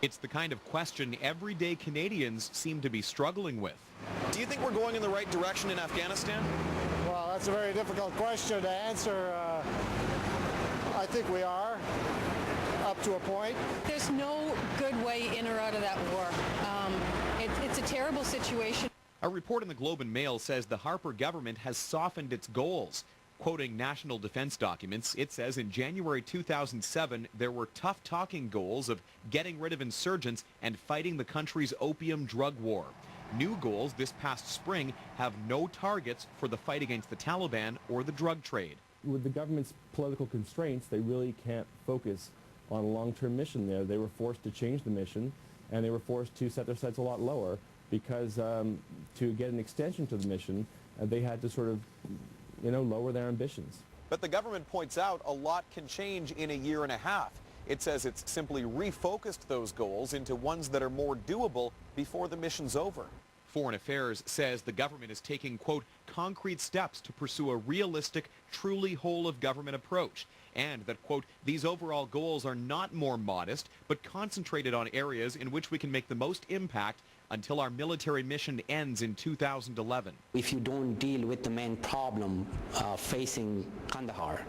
It's the kind of question everyday Canadians seem to be struggling with. Do you think we're going in the right direction in Afghanistan? Well, that's a very difficult question to answer. I think we are, up to a point. There's no good way in or out of that war. It's a terrible situation. A report in the Globe and Mail says the Harper government has softened its goals. Quoting national defense documents, it says in January 2007, there were tough talking goals of getting rid of insurgents and fighting the country's opium drug war. New goals this past spring have no targets for the fight against the Taliban or the drug trade. With the government's political constraints, they really can't focus on a long-term mission there. They were forced to change the mission, and they were forced to set their sights a lot lower because to get an extension to the mission, they had to sort of, lower their ambitions. But the government points out a lot can change in a year and a half. It says it's simply refocused those goals into ones that are more doable before the mission's over. Foreign Affairs says the government is taking, quote, concrete steps to pursue a realistic, truly whole-of-government approach, and that, quote, these overall goals are not more modest, but concentrated on areas in which we can make the most impact until our military mission ends in 2011. If you don't deal with the main problem facing Kandahar,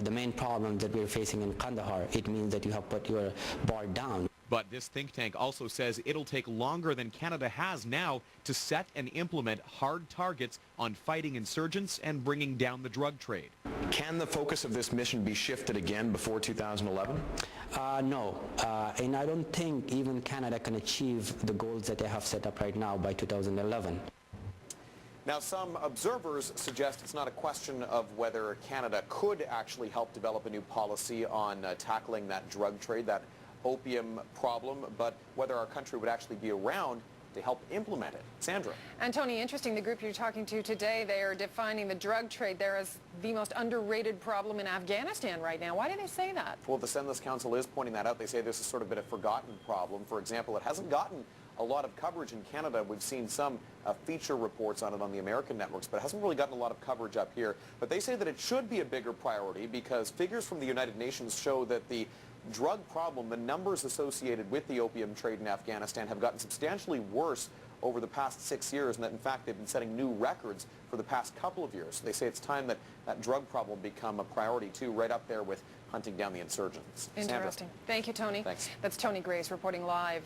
the main problem that we're facing in Kandahar, it means that you have put your bar down. But this think tank also says it'll take longer than Canada has now to set and implement hard targets on fighting insurgents and bringing down the drug trade. Can the focus of this mission be shifted again before 2011? No, and I don't think even Canada can achieve the goals that they have set up right now by 2011. Now, some observers suggest it's not a question of whether Canada could actually help develop a new policy on tackling that drug trade, that opium problem, but whether our country would actually be around to help implement it. Sandra. And Tony, interesting, the group you're talking to today, they are defining the drug trade there as the most underrated problem in Afghanistan right now. Why do they say that? Well, the Senless Council is pointing that out. They say this has sort of been a forgotten problem. For example, it hasn't gotten a lot of coverage in Canada. We've seen some feature reports on it on the American networks, but it hasn't really gotten a lot of coverage up here. But they say that it should be a bigger priority because figures from the United Nations show that the drug problem, the numbers associated with the opium trade in Afghanistan have gotten substantially worse over the past 6 years, and that in fact they've been setting new records for the past couple of years. They say it's time that that drug problem become a priority too, right up there with hunting down the insurgents. Interesting. Sandra. Thank you, Tony. Thanks. That's Tony Grace reporting live.